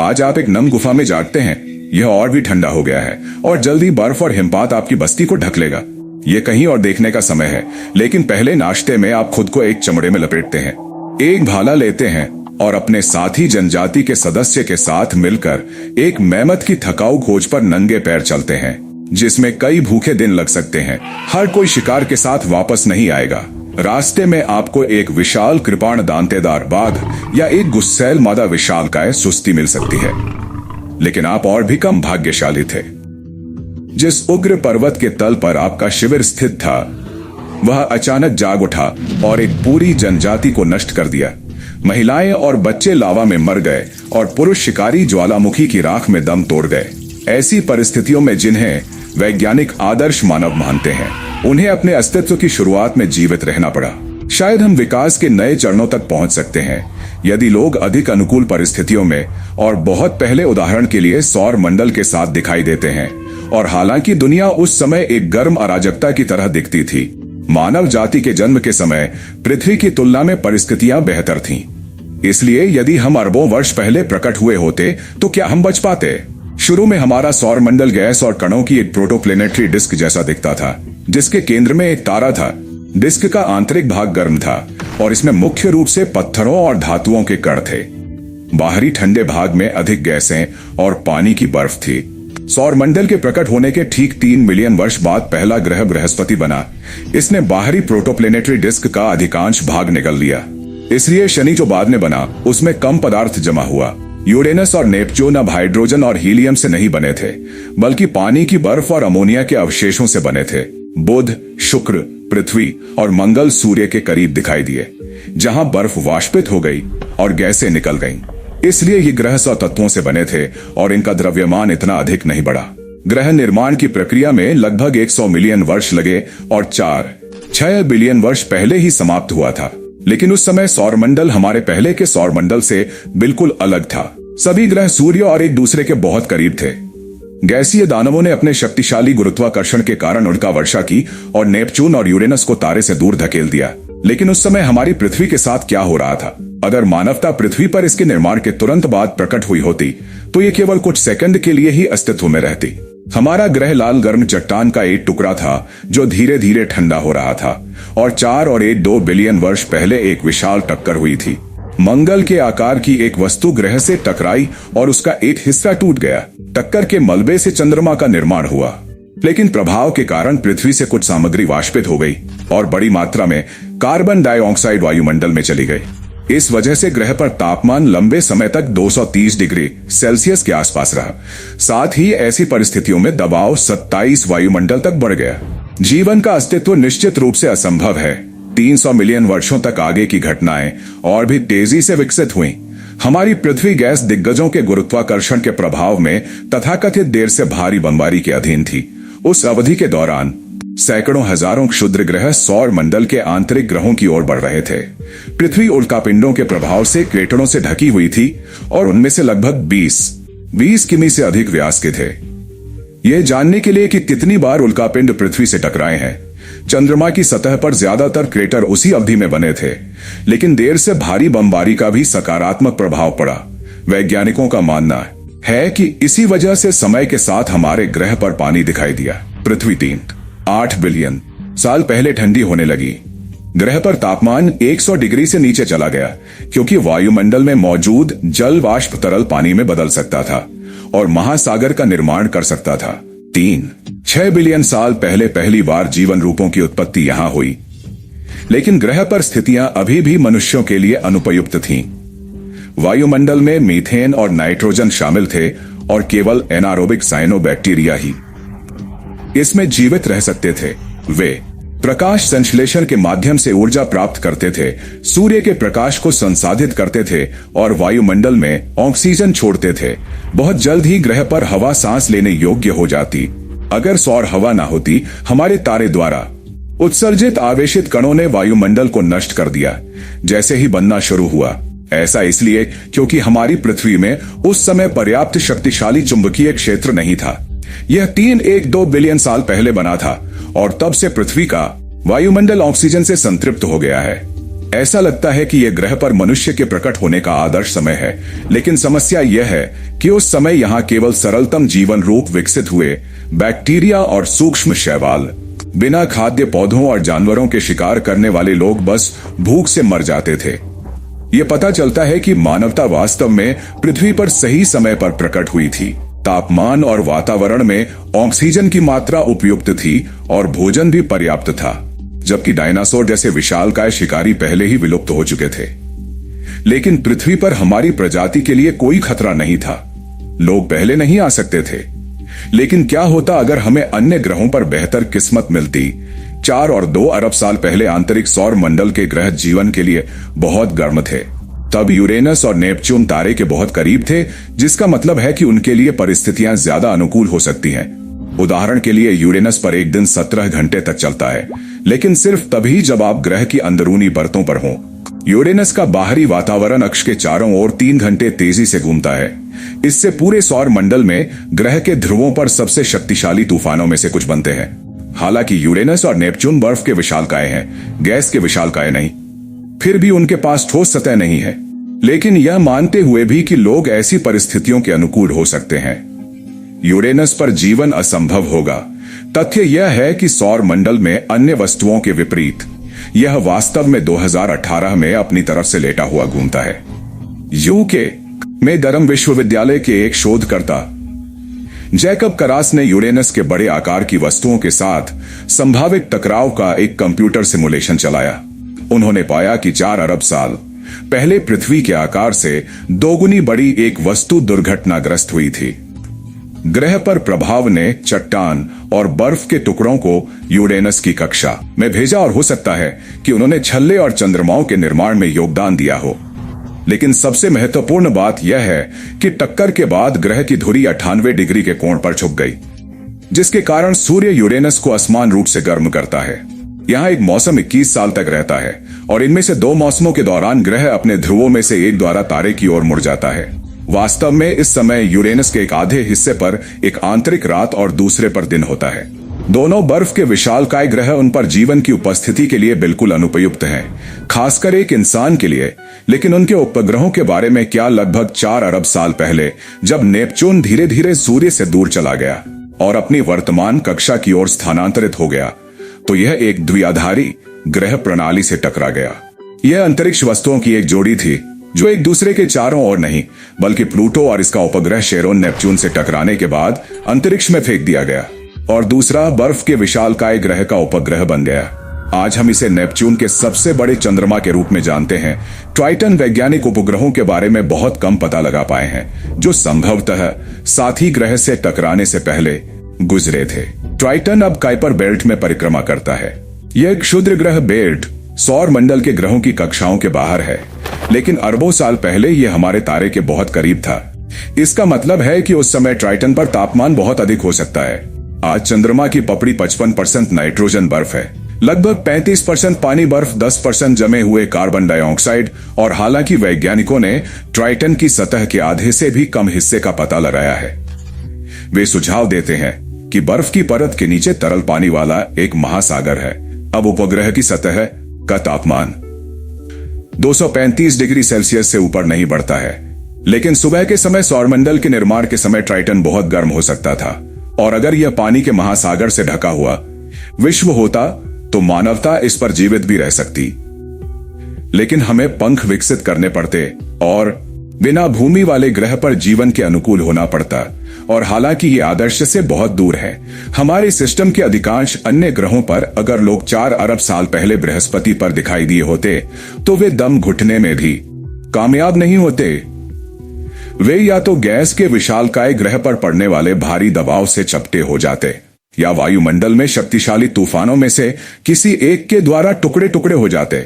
आज आप एक नम गुफा में जागते हैं, यह और भी ठंडा हो गया है और जल्दी बर्फ और हिमपात आपकी बस्ती को ढक लेगा। ये कहीं और देखने का समय है, लेकिन पहले नाश्ते में आप खुद को एक चमड़े में लपेटते हैं, एक भाला लेते हैं और अपने साथी जनजाति के सदस्य के साथ मिलकर एक मेहमत की थकाऊ खोज पर नंगे पैर चलते हैं, जिसमें कई भूखे दिन लग सकते हैं। हर कोई शिकार के साथ वापस नहीं आएगा। रास्ते में आपको एक विशाल कृपाण दांतेदार बाघ या एक गुस्सैल मादा विशालकाय सुस्ती मिल सकती है, लेकिन आप और भी कम भाग्यशाली थे। जिस उग्र पर्वत के तल पर आपका शिविर स्थित था, वह अचानक जाग उठा और एक पूरी जनजाति को नष्ट कर दिया। महिलाएं और बच्चे लावा में मर गए और पुरुष शिकारी ज्वालामुखी की राख में दम तोड़ गए। ऐसी परिस्थितियों में जिन्हें वैज्ञानिक आदर्श मानव मानते हैं, उन्हें अपने अस्तित्व की शुरुआत में जीवित रहना पड़ा। शायद हम विकास के नए चरणों तक पहुंच सकते हैं यदि लोग अधिक अनुकूल परिस्थितियों में और बहुत पहले, उदाहरण के लिए सौर मंडल के साथ दिखाई देते हैं। और हालांकि दुनिया उस समय एक गर्म अराजकता की तरह दिखती थी, मानव जाति के जन्म के समय पृथ्वी की तुलना में परिस्थितियां बेहतर थीं। इसलिए यदि हम अरबों वर्ष पहले प्रकट हुए होते तो क्या हम बच पाते? शुरू में हमारा सौर मंडल गैस और कणों की एक प्रोटोप्लेनेटरी डिस्क जैसा दिखता था, जिसके केंद्र में एक तारा था। डिस्क का आंतरिक भाग गर्म था और इसमें मुख्य रूप से पत्थरों और धातुओं के कण थे। बाहरी ठंडे भाग में अधिक गैसें और पानी की बर्फ थी। सौर मंडल के प्रकट होने के ठीक 3 मिलियन वर्ष बाद पहला ग्रह बृहस्पति बना। इसने बाहरी प्रोटोप्लेनेटरी डिस्क का अधिकांश भाग निगल लिया। इसलिए शनि जो बाद में बना, उसमें कम पदार्थ जमा हुआ। यूरेनस और नेपच्यून अब हाइड्रोजन और हीलियम से नहीं बने थे, बल्कि पानी की बर्फ और अमोनिया के अवशेषों से बने थे। बुध, शुक्र, पृथ्वी और मंगल सूर्य के करीब दिखाई दिए, जहां बर्फ वाष्पित हो गई और गैसें निकल गईं। इसलिए ये ग्रह तत्वों से बने थे और इनका द्रव्यमान इतना अधिक नहीं बढ़ा। ग्रह निर्माण की प्रक्रिया में लगभग 100 मिलियन वर्ष लगे और 4-6 बिलियन वर्ष पहले ही समाप्त हुआ था। लेकिन उस समय सौरमंडल हमारे पहले के सौरमंडल से बिल्कुल अलग था। सभी ग्रह सूर्य और एक दूसरे के बहुत करीब थे। गैसीय दानवों ने अपने शक्तिशाली गुरुत्वाकर्षण के कारण उल्का वर्षा की और नेपच्यून और यूरेनस को तारे से दूर धकेल दिया। लेकिन उस समय हमारी पृथ्वी के साथ क्या हो रहा था? अगर मानवता पृथ्वी पर इसके निर्माण के तुरंत बाद प्रकट हुई होती, तो ये केवल कुछ सेकंड के लिए ही अस्तित्व में रहती। हमारा ग्रह लाल गर्म चट्टान का एक टुकड़ा था जो धीरे धीरे ठंडा हो रहा था और 4.2 बिलियन वर्ष पहले एक विशाल टक्कर हुई थी। मंगल के आकार की एक वस्तु ग्रह से टकराई और उसका एक हिस्सा टूट गया। टक्कर के मलबे से चंद्रमा का निर्माण हुआ, लेकिन प्रभाव के कारण पृथ्वी से कुछ सामग्री वाष्पित हो गई और बड़ी मात्रा में कार्बन डाइऑक्साइड वायुमंडल में चली गई। इस वजह से ग्रह पर तापमान लंबे समय तक 230 डिग्री सेल्सियस के आसपास रहा। साथ ही ऐसी परिस्थितियों में दबाव 27 वायुमंडल तक बढ़ गया। जीवन का अस्तित्व निश्चित रूप से असंभव है। 300 मिलियन वर्षों तक आगे की घटनाएं और भी तेजी से विकसित हुई। हमारी पृथ्वी गैस दिग्गजों के गुरुत्वाकर्षण के प्रभाव में तथाकथित देर से भारी बमबारी के अधीन थी। उस अवधि के दौरान सैकड़ों हजारों क्षुद्र ग्रह सौर मंडल के आंतरिक ग्रहों की ओर बढ़ रहे थे। पृथ्वी उल्कापिंडों के प्रभाव से क्रेटरों से ढकी हुई थी और उनमें से लगभग 20 किमी से अधिक व्यास के थे। यह जानने के लिए कि कितनी बार उल्कापिंड पृथ्वी से टकराए हैं, चंद्रमा की सतह पर ज्यादातर क्रेटर उसी अवधि में बने थे, लेकिन देर से भारी बमबारी का भी सकारात्मक प्रभाव पड़ा। वैज्ञानिकों का मानना है कि इसी वजह से समय के साथ हमारे ग्रह पर पानी दिखाई दिया। पृथ्वी 3.8 बिलियन साल पहले ठंडी होने लगी। ग्रह पर तापमान 100 डिग्री से नीचे चला गया, क्योंकि वायुमंडल में मौजूद जल वाष्प तरल पानी में बदल सकता था और महासागर का निर्माण कर सकता था। 3-6 बिलियन साल पहले पहली बार जीवन रूपों की उत्पत्ति यहां हुई, लेकिन ग्रह पर स्थितियां अभी भी मनुष्यों के लिए अनुपयुक्त थीं। वायुमंडल में मीथेन और नाइट्रोजन शामिल थे और केवल एनारोबिक साइनोबैक्टीरिया ही इसमें जीवित रह सकते थे। वे प्रकाश संश्लेषण के माध्यम से ऊर्जा प्राप्त करते थे, सूर्य के प्रकाश को संसाधित करते थे और वायुमंडल में ऑक्सीजन छोड़ते थे। बहुत जल्द ही ग्रह पर हवा सांस लेने योग्य हो जाती। अगर सौर हवा ना होती, हमारे तारे द्वारा उत्सर्जित आवेशित कणों ने वायुमंडल को नष्ट कर दिया जैसे ही बनना शुरू हुआ। ऐसा इसलिए क्योंकि हमारी पृथ्वी में उस समय पर्याप्त शक्तिशाली चुंबकीय क्षेत्र नहीं था। यह 3-1-2 बिलियन साल पहले बना था और तब से पृथ्वी का वायुमंडल ऑक्सीजन से संतृप्त हो गया है। ऐसा लगता है कि यह ग्रह पर मनुष्य के प्रकट होने का आदर्श समय है, लेकिन समस्या यह है कि उस समय यहाँ केवल सरलतम जीवन रूप विकसित हुए बैक्टीरिया और सूक्ष्म शैवाल। बिना खाद्य पौधों और जानवरों के शिकार करने वाले लोग बस भूख से मर जाते थे। ये पता चलता है कि मानवता वास्तव में पृथ्वी पर सही समय पर प्रकट हुई थी। तापमान और वातावरण में ऑक्सीजन की मात्रा उपयुक्त थी और भोजन भी पर्याप्त था, जबकि डायनासोर जैसे विशालकाय शिकारी पहले ही विलुप्त हो चुके थे। लेकिन पृथ्वी पर हमारी प्रजाति के लिए कोई खतरा नहीं था। लोग पहले नहीं आ सकते थे। लेकिन क्या होता अगर हमें अन्य ग्रहों पर बेहतर किस्मत मिलती? 4 और 2 अरब साल पहले आंतरिक सौर मंडल के ग्रह जीवन के लिए बहुत गर्म थे। तब यूरेनस और नेपच्यून तारे के बहुत करीब थे, जिसका मतलब है कि उनके लिए परिस्थितियां ज्यादा अनुकूल हो सकती हैं। उदाहरण के लिए यूरेनस पर एक दिन 17 घंटे तक चलता है, लेकिन सिर्फ तभी जब आप ग्रह की अंदरूनी परतों पर हों। यूरेनस का बाहरी वातावरण अक्ष के चारों ओर 3 घंटे तेजी से घूमता है। इससे पूरे सौर मंडल में ग्रह के ध्रुवों पर सबसे शक्तिशाली तूफानों में से कुछ बनते हैं। हालांकि यूरेनस और नेपच्यून बर्फ के विशालकाय हैं, गैस के विशालकाय नहीं। फिर भी उनके पास ठोस सतह नहीं है। लेकिन यह मानते हुए भी कि लोग ऐसी परिस्थितियों के अनुकूल हो सकते हैं, यूरेनस पर जीवन असंभव होगा। तथ्य यह है कि सौर मंडल में अन्य वस्तुओं के विपरीत यह वास्तव में 2018 में अपनी तरफ से लेटा हुआ घूमता है। यूके में डरहम विश्वविद्यालय के एक शोधकर्ता जैकब करास ने यूरेनस के बड़े आकार की वस्तुओं के साथ संभावित टकराव का एक कंप्यूटर सिमुलेशन चलाया। उन्होंने पाया कि 4 अरब साल पहले पृथ्वी के आकार से दोगुनी बड़ी एक वस्तु दुर्घटनाग्रस्त हुई थी। ग्रह पर प्रभाव ने चट्टान और बर्फ के टुकड़ों को यूरेनस की कक्षा में भेजा और हो सकता है कि उन्होंने छल्ले और चंद्रमाओं के निर्माण में योगदान दिया हो। लेकिन सबसे महत्वपूर्ण बात यह है कि टक्कर के बाद ग्रह की धुरी 98 डिग्री के कोण पर झुक गई, जिसके कारण सूर्य यूरेनस को असमान रूप से गर्म करता है। यहाँ एक मौसम 21 साल तक रहता है और इनमें से 2 मौसमों के दौरान ग्रह अपने ध्रुवों में से एक द्वारा तारे की ओर मुड़ जाता है। वास्तव में इस समय यूरेनस के एक आधे हिस्से पर एक आंतरिक रात और दूसरे पर दिन होता है। दोनों बर्फ के विशालकाय ग्रह उन पर जीवन की उपस्थिति के लिए बिल्कुल अनुपयुक्त हैं, खासकर एक इंसान के लिए। लेकिन उनके उपग्रहों के बारे में क्या? लगभग 4 अरब साल पहले जब नेपच्यून धीरे धीरे सूर्य से दूर चला गया और अपनी वर्तमान कक्षा की ओर स्थानांतरित हो गया, तो यह एक द्विआधारी ग्रह प्रणाली से टकरा गया। यह अंतरिक्ष वस्तुओं की एक जोड़ी थी जो एक दूसरे के चारों ओर नहीं, बल्कि प्लूटो और इसका उपग्रह शेरोन नेपच्यून से टकराने के बाद अंतरिक्ष में फेंक दिया गया और दूसरा बर्फ के विशालकाय ग्रह का उपग्रह बन गया। आज हम इसे नेपच्यून के सबसे बड़े चंद्रमा के रूप में जानते हैं। ट्राइटन वैज्ञानिक उपग्रहों के बारे में बहुत कम पता लगा पाए हैं, जो संभवतः साथी ग्रह से टकराने से पहले गुजरे थे। ट्राइटन अब काइपर बेल्ट में परिक्रमा करता है। यह क्षुद्र ग्रह बेल्ट सौर मंडल के ग्रहों की कक्षाओं के बाहर है, लेकिन अरबों साल पहले यह हमारे तारे के बहुत करीब था। इसका मतलब है कि उस समय ट्राइटन पर तापमान बहुत अधिक हो सकता है। आज चंद्रमा की पपड़ी 55% नाइट्रोजन बर्फ है, लगभग 35% पानी बर्फ, 10% जमे हुए कार्बन डाइऑक्साइड। और हालांकि वैज्ञानिकों ने ट्राइटन की सतह के आधे से भी कम हिस्से का पता लगाया है, वे सुझाव देते हैं कि बर्फ की परत के नीचे तरल पानी वाला एक महासागर है। अब उपग्रह की सतह का तापमान 235 डिग्री सेल्सियस से ऊपर नहीं बढ़ता है, लेकिन सुबह के समय सौरमंडल के निर्माण के समय ट्राइटन बहुत गर्म हो सकता था। और अगर यह पानी के महासागर से ढका हुआ विश्व होता तो मानवता इस पर जीवित भी रह सकती। लेकिन हमें पंख विकसित करने पड़ते और बिना भूमि वाले ग्रह पर जीवन के अनुकूल होना पड़ता। और हालांकि ये आदर्श से बहुत दूर है, हमारे सिस्टम के अधिकांश अन्य ग्रहों पर अगर लोग 4 अरब साल पहले बृहस्पति पर दिखाई दिए होते तो वे दम घुटने में भी कामयाब नहीं होते। वे या तो गैस के विशालकाय ग्रह पर पड़ने वाले भारी दबाव से चपटे हो जाते या वायुमंडल में शक्तिशाली तूफानों में से किसी एक के द्वारा टुकड़े टुकड़े हो जाते।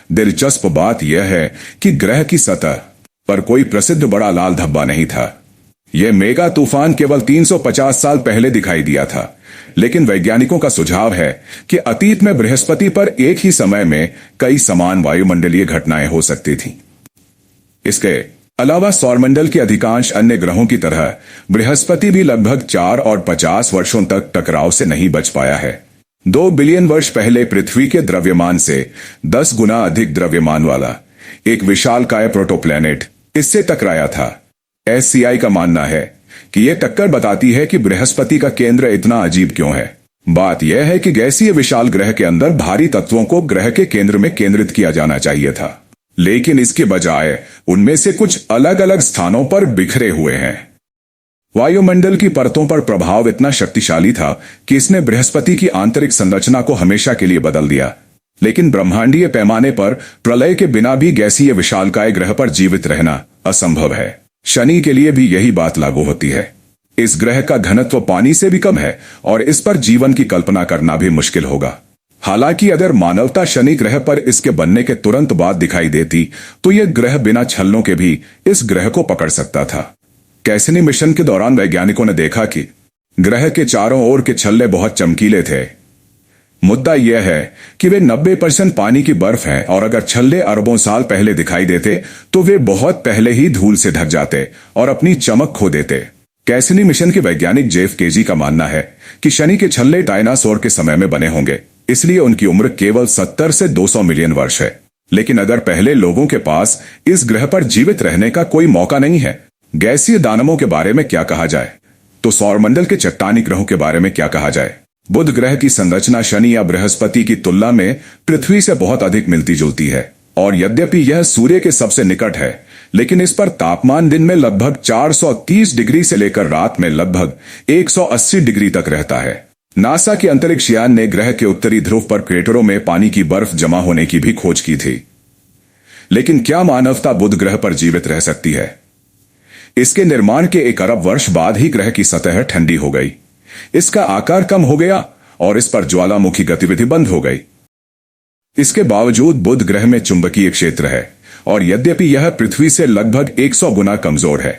दिलचस्प बात यह है कि ग्रह की सतह पर कोई प्रसिद्ध बड़ा लाल धब्बा नहीं था। यह मेगा तूफान केवल 350 साल पहले दिखाई दिया था। लेकिन वैज्ञानिकों का सुझाव है कि अतीत में बृहस्पति पर एक ही समय में कई समान वायुमंडलीय घटनाएं हो सकती थीं। इसके अलावा सौरमंडल के अधिकांश अन्य ग्रहों की तरह बृहस्पति भी लगभग 4 और 50 वर्षों तक टकराव से नहीं बच पाया है। 2 बिलियन वर्ष पहले पृथ्वी के द्रव्यमान से 10 गुना अधिक द्रव्यमान वाला एक विशालकाय प्रोटोप्लैनेट इससे टकराया था। एससीआई का मानना है कि यह टक्कर बताती है कि बृहस्पति का केंद्र इतना अजीब क्यों है। बात यह है कि गैसीय विशाल ग्रह के अंदर भारी तत्वों को ग्रह के केंद्र में केंद्रित किया जाना चाहिए था, लेकिन इसके बजाय उनमें से कुछ अलग अलग स्थानों पर बिखरे हुए हैं। वायुमंडल की परतों पर प्रभाव इतना शक्तिशाली था कि इसने बृहस्पति की आंतरिक संरचना को हमेशा के लिए बदल दिया। लेकिन ब्रह्मांडीय पैमाने पर प्रलय के बिना भी गैसीय विशालकाय ग्रह पर जीवित रहना असंभव है। शनि के लिए भी यही बात लागू होती है। इस ग्रह का घनत्व पानी से भी कम है और इस पर जीवन की कल्पना करना भी मुश्किल होगा। हालांकि अगर मानवता शनि ग्रह पर इसके बनने के तुरंत बाद दिखाई देती तो यह ग्रह बिना छलनों के भी इस ग्रह को पकड़ सकता था। कैसिनी मिशन के दौरान वैज्ञानिकों ने देखा कि ग्रह के चारों ओर के छल्ले बहुत चमकीले थे। मुद्दा यह है कि वे 90% पानी की बर्फ हैं और अगर छल्ले अरबों साल पहले दिखाई देते तो वे बहुत पहले ही धूल से ढक जाते और अपनी चमक खो देते। कैसिनी मिशन के वैज्ञानिक जेफ केजी का मानना है कि शनि के छल्ले डायनासोर के समय में बने होंगे, इसलिए उनकी उम्र केवल 70 से 200 मिलियन वर्ष है। लेकिन अगर पहले लोगों के पास इस ग्रह पर जीवित रहने का कोई मौका नहीं है, गैसीय दानवों के बारे में क्या कहा जाए, तो सौरमंडल के चट्टानी ग्रहों के बारे में क्या कहा जाए। बुध ग्रह की संरचना शनि या बृहस्पति की तुलना में पृथ्वी से बहुत अधिक मिलती जुलती है और यद्यपि यह सूर्य के सबसे निकट है, लेकिन इस पर तापमान दिन में लगभग 430 डिग्री से लेकर रात में लगभग 180 डिग्री तक रहता है। नासा के अंतरिक्ष यान ने ग्रह के उत्तरी ध्रुव पर क्रेटरों में पानी की बर्फ जमा होने की भी खोज की थी। लेकिन क्या मानवता बुध ग्रह पर जीवित रह सकती है? इसके निर्माण के 1 अरब वर्ष बाद ही ग्रह की सतह ठंडी हो गई, इसका आकार कम हो गया और इस पर ज्वालामुखी गतिविधि बंद हो गई। इसके बावजूद बुध ग्रह में चुंबकीय क्षेत्र है और यद्यपि यह पृथ्वी से लगभग 100 गुना कमजोर है,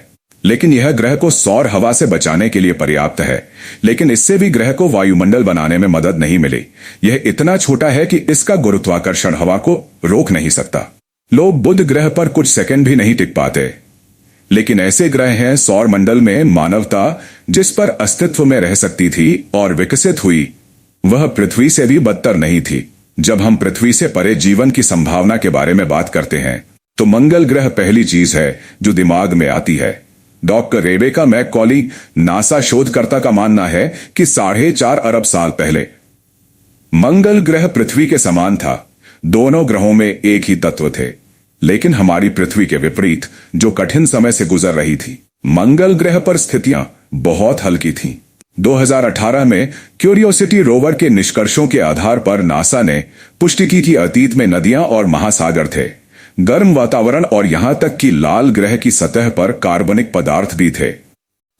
लेकिन यह ग्रह को सौर हवा से बचाने के लिए पर्याप्त है। लेकिन इससे भी ग्रह को वायुमंडल बनाने में मदद नहीं मिली। यह इतना छोटा है कि इसका गुरुत्वाकर्षण हवा को रोक नहीं सकता। लोग बुध ग्रह पर कुछ सेकंड भी नहीं टिक पाते। लेकिन ऐसे ग्रह हैं सौर मंडल में मानवता जिस पर अस्तित्व में रह सकती थी और विकसित हुई, वह पृथ्वी से भी बदतर नहीं थी। जब हम पृथ्वी से परे जीवन की संभावना के बारे में बात करते हैं तो मंगल ग्रह पहली चीज है जो दिमाग में आती है। डॉक्टर रेबेका मैककॉली, नासा शोधकर्ता का मानना है कि 4.5 अरब साल पहले मंगल ग्रह पृथ्वी के समान था। दोनों ग्रहों में एक ही तत्व थे, लेकिन हमारी पृथ्वी के विपरीत जो कठिन समय से गुजर रही थी। मंगल ग्रह पर स्थितियां बहुत हल्की थीं। 2018 में क्यूरियोसिटी रोवर के निष्कर्षों के आधार पर नासा ने पुष्टि की कि अतीत में नदियां और महासागर थे, गर्म वातावरण और यहां तक कि लाल ग्रह की सतह पर कार्बनिक पदार्थ भी थे।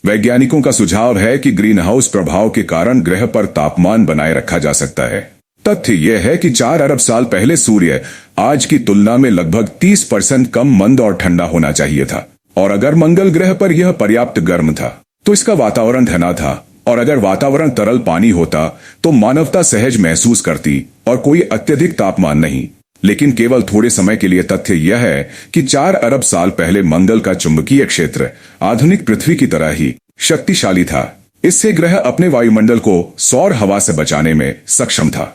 वैज्ञानिकों का सुझाव है कि ग्रीन हाउस प्रभाव के कारण ग्रह पर तापमान बनाए रखा जा सकता है। तथ्य यह है कि 4 अरब साल पहले सूर्य आज की तुलना में लगभग 30% कम मंद और ठंडा होना चाहिए था, और अगर मंगल ग्रह पर यह पर्याप्त गर्म था तो इसका वातावरण घना था, और अगर वातावरण तरल पानी होता तो मानवता सहज महसूस करती और कोई अत्यधिक तापमान नहीं। लेकिन केवल थोड़े समय के लिए तथ्य यह है कि 4 अरब साल पहले मंगल का चुंबकीय क्षेत्र आधुनिक पृथ्वी की तरह ही शक्तिशाली था। इससे ग्रह अपने वायुमंडल को सौर हवा से बचाने में सक्षम था।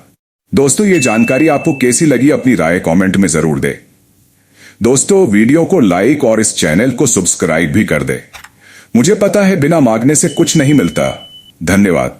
दोस्तों, ये जानकारी आपको कैसी लगी अपनी राय कमेंट में जरूर दे। दोस्तों, वीडियो को लाइक और इस चैनल को सब्सक्राइब भी कर दे। मुझे पता है बिना मांगने से कुछ नहीं मिलता। धन्यवाद।